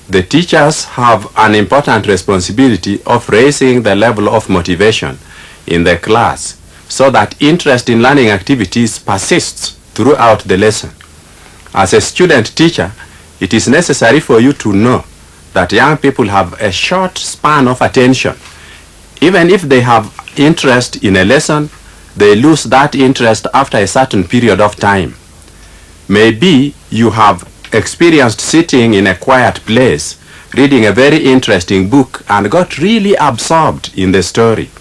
The teachers have an important responsibility of raising the level of motivation in the class so that interest in learning activities persists throughout the lesson. As a student teacher, it is necessary for you to know that young people have a short span of attention. Even if they have interest in a lesson, they lose that interest after a certain period of time. Maybe you have experienced sitting in a quiet place, reading a very interesting book and got really absorbed in the story.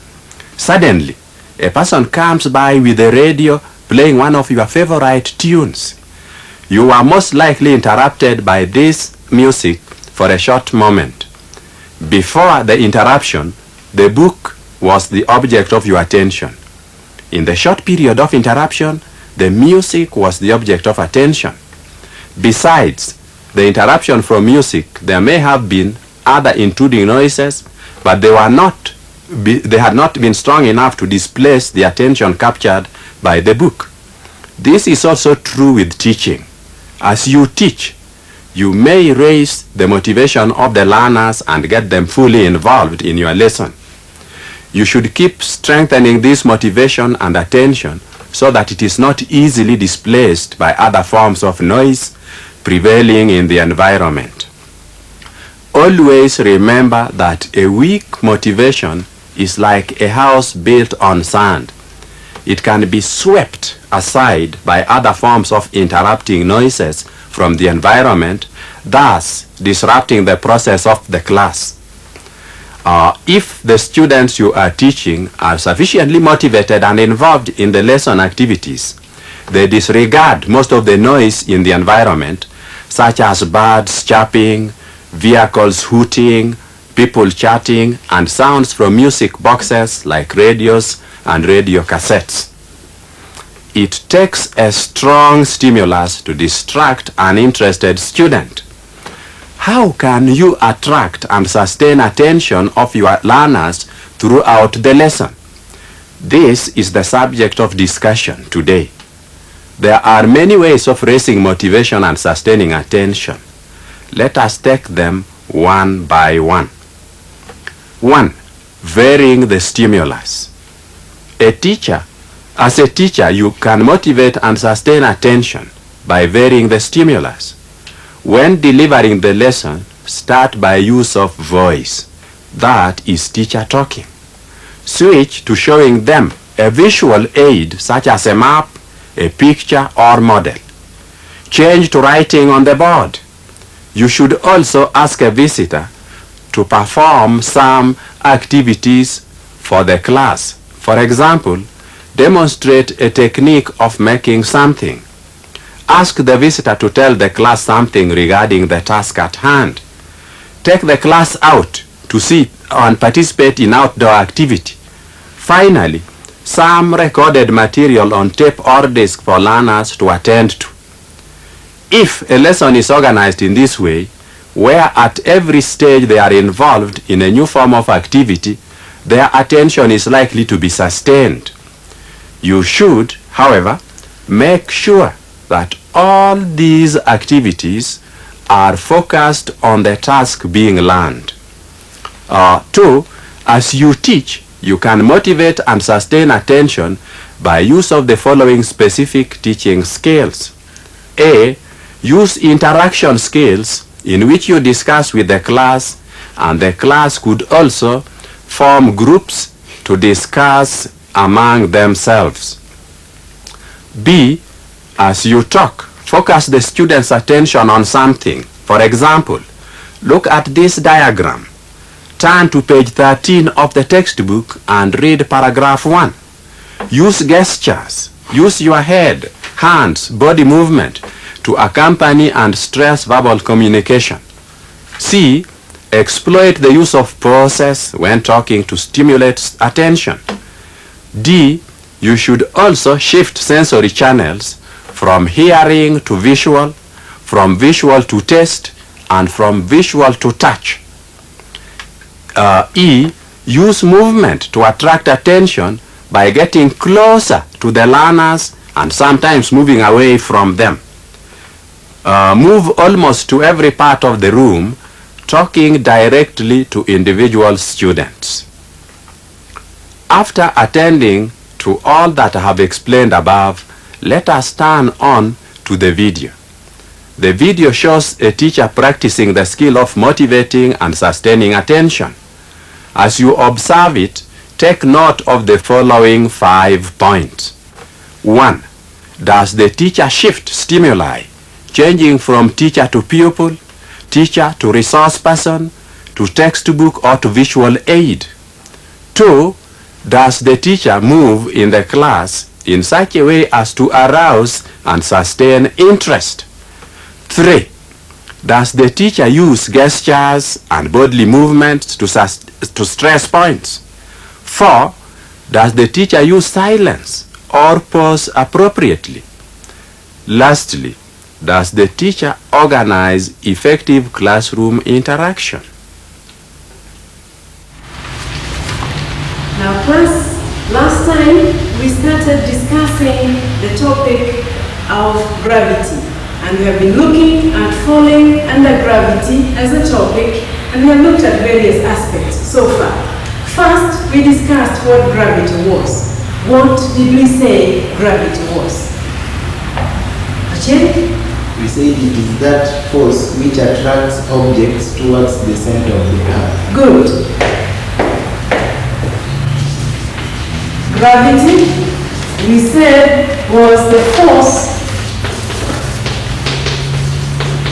Suddenly, a person comes by with a radio playing one of your favorite tunes. You are most likely interrupted by this music for a short moment. Before the interruption, the book was the object of your attention. In the short period of interruption, the music was the object of attention. Besides the interruption from music, there may have been other intruding noises, but they had not been strong enough to displace the attention captured by the book. This is also true with teaching. As you teach, you may raise the motivation of the learners and get them fully involved in your lesson. You should keep strengthening this motivation and attention so that it is not easily displaced by other forms of noise prevailing in the environment. Always remember that a weak motivation is like a house built on sand. It can be swept aside by other forms of interrupting noises from the environment, thus disrupting the process of the class. If the students you are teaching are sufficiently motivated and involved in the lesson activities, they disregard most of the noise in the environment, such as birds chirping, vehicles hooting, people chatting, and sounds from music boxes like radios and radio cassettes. It takes a strong stimulus to distract an interested student. How can you attract and sustain attention of your learners throughout the lesson? This is the subject of discussion today. There are many ways of raising motivation and sustaining attention. Let us take them one by one. 1. Varying the stimulus. As a teacher, you can motivate and sustain attention by varying the stimulus. When delivering the lesson, start by use of voice. That is teacher talking. Switch to showing them a visual aid such as a map, a picture or model. Change to writing on the board. You should also ask a visitor to perform some activities for the class. For example, demonstrate a technique of making something. Ask the visitor to tell the class something regarding the task at hand. Take the class out to see and participate in outdoor activity. Finally, some recorded material on tape or disc for learners to attend to. If a lesson is organized in this way, where at every stage they are involved in a new form of activity, their attention is likely to be sustained. You should, however, make sure that all these activities are focused on the task being learned. 2. As you teach, you can motivate and sustain attention by use of the following specific teaching skills. A. Use interaction skills in which you discuss with the class, and the class could also form groups to discuss among themselves. B. As you talk, focus the student's attention on something. For example, look at this diagram. Turn to page 13 of the textbook and read paragraph 1. Use gestures. Use your head, hands, body movement to accompany and stress verbal communication. C. Exploit the use of pauses when talking to stimulate attention. D. You should also shift sensory channels from hearing to visual, from visual to taste, and from visual to touch. E. Use movement to attract attention by getting closer to the learners and sometimes moving away from them. Move almost to every part of the room talking directly to individual students. After attending to all that I have explained above, let us turn on to the video. The video shows a teacher practicing the skill of motivating and sustaining attention. As you observe it, take note of the following 5 points. 1. Does the teacher shift stimuli, changing from teacher to pupil, teacher to resource person, to textbook or to visual aid? 2. Does the teacher move in the class in such a way as to arouse and sustain interest? 3. Does the teacher use gestures and bodily movements to stress points? 4. Does the teacher use silence or pause appropriately? Lastly, does the teacher organize effective classroom interaction? Now class, last time we started discussing the topic of gravity, and we have been looking at falling under gravity as a topic, and we have looked at various aspects so far. First, we discussed what gravity was. What did we say gravity was? Achille? We said it is that force which attracts objects towards the center of the earth. Good. Gravity, we said, was the force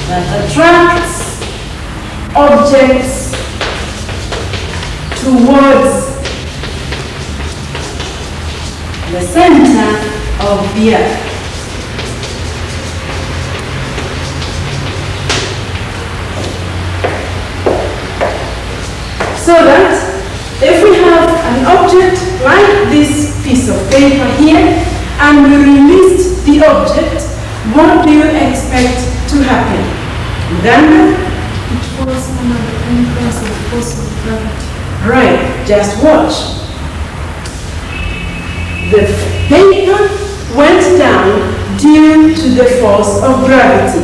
that attracts objects towards the center of the earth. So that if we have an object like this piece of paper here, and we released the object, what do you expect to happen? Uganda? It falls under the influence of force of gravity. Right, just watch. The paper went down due to the force of gravity.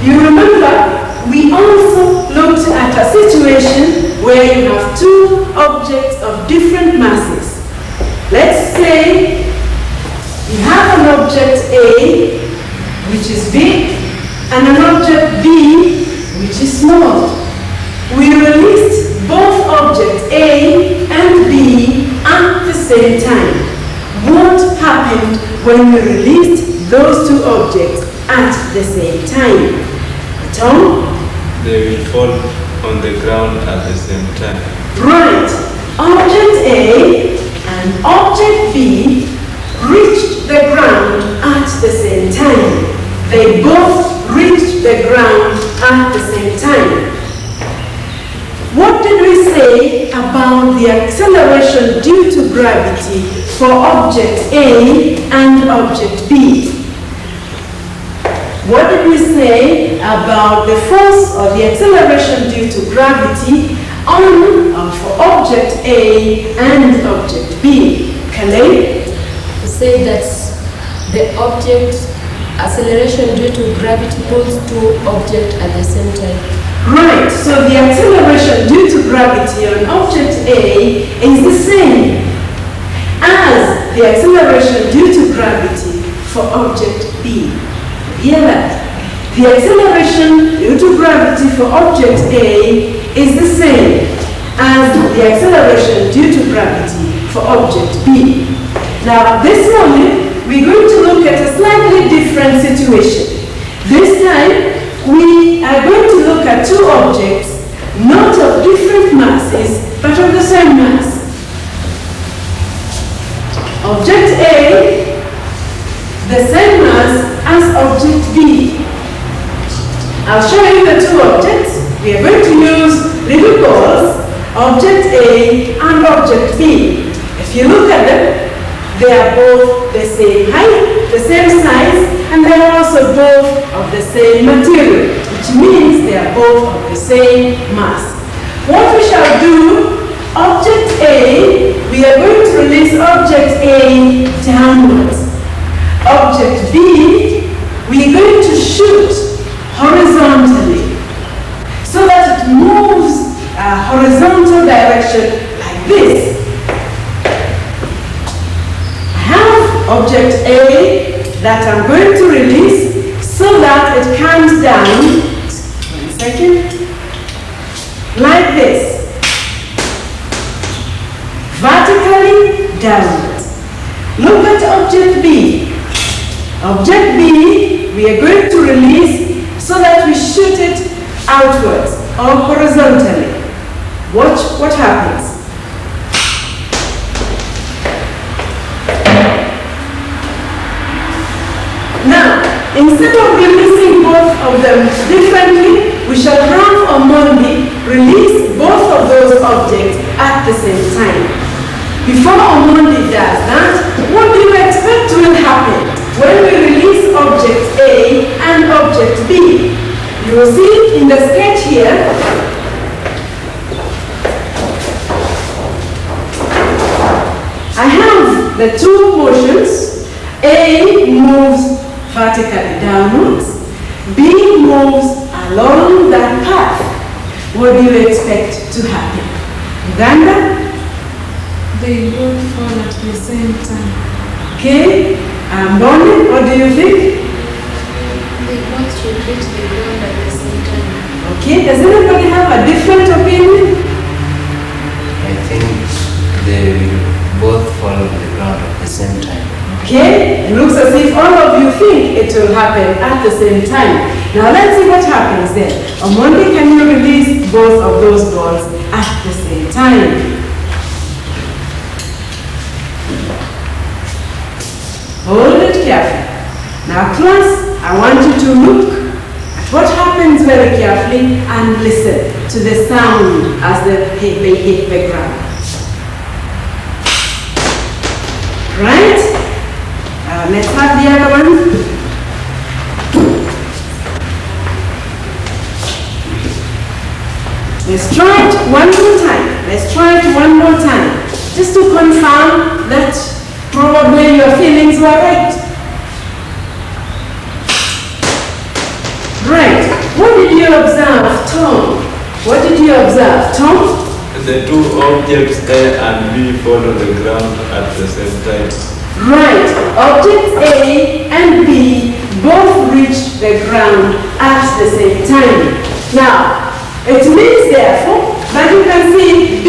You remember, we also looked at a situation where you have two objects of different masses. Let's say you have an object A, which is big, and an object B, which is small. We released both objects A and B at the same time. What happened when we released those two objects at the same time? Tom? They will fall on the ground at the same time. Right. Object A and object B reached the ground at the same time. They both reached the ground at the same time. What did we say about the acceleration due to gravity for object A and object B? What did we say about the force or the acceleration due to gravity on for object A and object B? Calais? We say that the object acceleration due to gravity pulls two objects at the same time. Right, so the acceleration due to gravity on object A is the same as the acceleration due to gravity for object B. Hear that? The acceleration due to gravity for object A is the same as the acceleration due to gravity for object B. Now, this morning, we're going to look at a slightly different situation. This time, we are going to look at two objects, not of different masses, but of the same mass. Object A, the same mass as object B. I'll show you the two objects. We are going to use little balls, object A and object B. If you look at them, they are both the same height, the same size, and they are also both of the same material, which means they are both of the same mass. What we shall do, object A, we are going to release object A downwards. Object B, we are going to shoot horizontally so that it horizontal direction like this. I have object A that I'm going to release so that it comes down, 1 second, like this, vertically downwards. Look at object B. Object B, we are going to release so that we shoot it outwards or horizontally. Watch what happens. Now, instead of releasing both of them differently, we shall have Omondi release both of those objects at the same time. Before Omondi does that, what do you expect will happen when we release object A and object B? You will see in the sketch here, I have the two motions. A moves vertically downwards, B moves along that path. What do you expect to happen? Uganda? They both fall at the same time. Okay. Bonnie, what do you think? They both should reach the ground at the same time. Okay. Does anybody have a different opinion? I think they will both fall on the ground at the same time. Okay. It looks as if all of you think it will happen at the same time. Now let's see what happens then. Omondi, can you release both of those balls at the same time? Hold it carefully. Now class, I want you to look at what happens very carefully and listen to the sound as they hit the ground. Right? Let's have the other one. Let's try it one more time. Let's try it one more time. Just to confirm that probably your feelings were right. Right. What did you observe, Tom? What did you observe, Tom? The two objects A and B fall on the ground at the same time. Right. Objects A and B both reach the ground at the same time. Now, it means therefore that you can see B,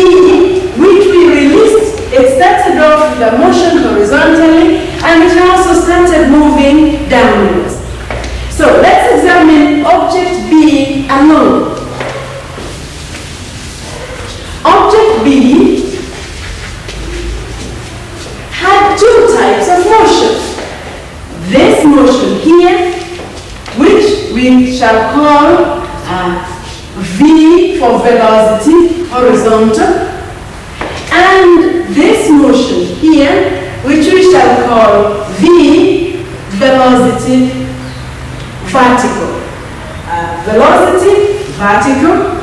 which we released, it started off with a motion horizontally and it also started moving downwards. So let's examine object B alone. Object B had two types of motion. This motion here, which we shall call V for velocity, horizontal, and this motion here, which we shall call V, velocity, vertical. Velocity, vertical,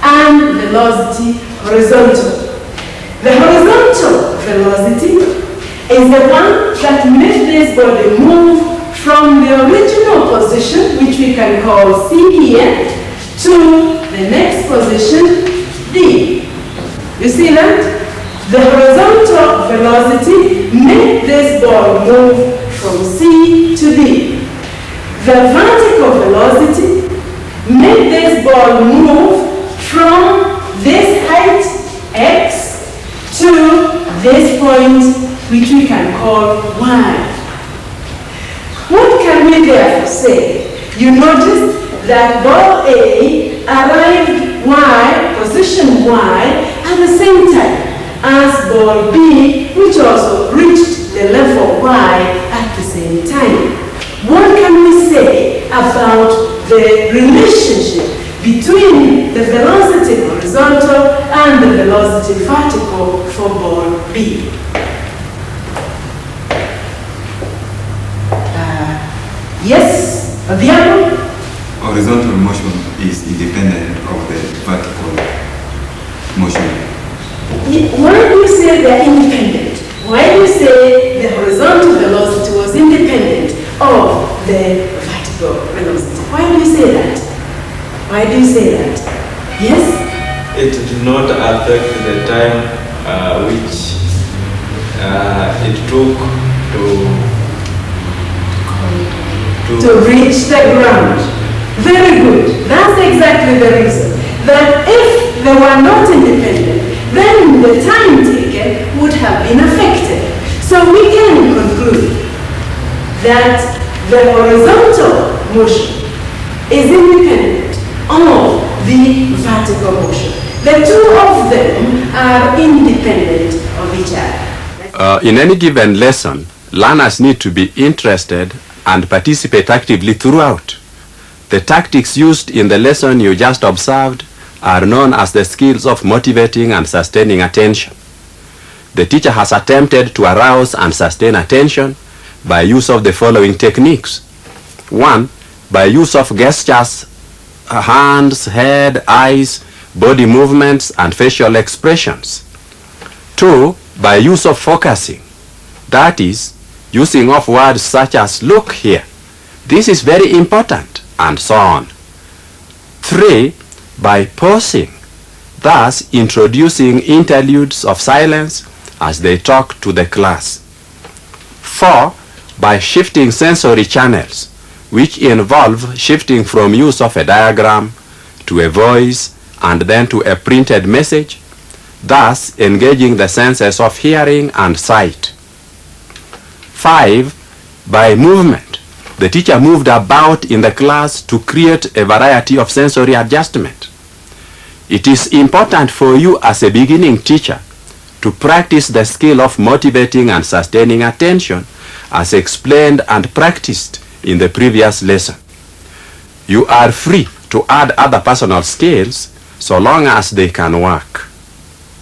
and velocity, horizontal. The horizontal velocity is the one that makes this body move from the original position, which we can call C here, to the next position, D. You see that? The horizontal velocity makes this ball move from C to D. The vertical velocity makes this ball move from this height, X, to this point, which we can call Y. What can we therefore say? You notice that ball A arrived Y, position Y, at the same time as ball B, which also reached the level Y at the same time. What can we say about the relationship between the velocity horizontal and the velocity vertical for ball B? Yes, the other? Horizontal motion is independent of the vertical motion. Why do you say they are independent? Why do you say the horizontal velocity was independent of the vertical velocity? Why do you say that? Why do you say that? Yes? it did not affect the time which it took to reach the ground. Very good. That's exactly the reason. That if they were not independent, then the time taken would have been affected. So we can conclude that the horizontal motion is independent of the vertical motion. The two of them are independent of each other. In any given lesson, learners need to be interested and participate actively throughout. The tactics used in the lesson you just observed are known as the skills of motivating and sustaining attention. The teacher has attempted to arouse and sustain attention by use of the following techniques. 1. By use of gestures, hands, head, eyes, body movements, and facial expressions. 2. By use of focusing. That is, using of words such as "look here," "this is very important," and so on. 3. By pausing, thus introducing interludes of silence as they talk to the class. 4. By shifting sensory channels, which involve shifting from use of a diagram to a voice and then to a printed message, thus engaging the senses of hearing and sight. 5. By movement, the teacher moved about in the class to create a variety of sensory adjustment. It is important for you as a beginning teacher to practice the skill of motivating and sustaining attention as explained and practiced in the previous lesson. You are free to add other personal skills so long as they can work.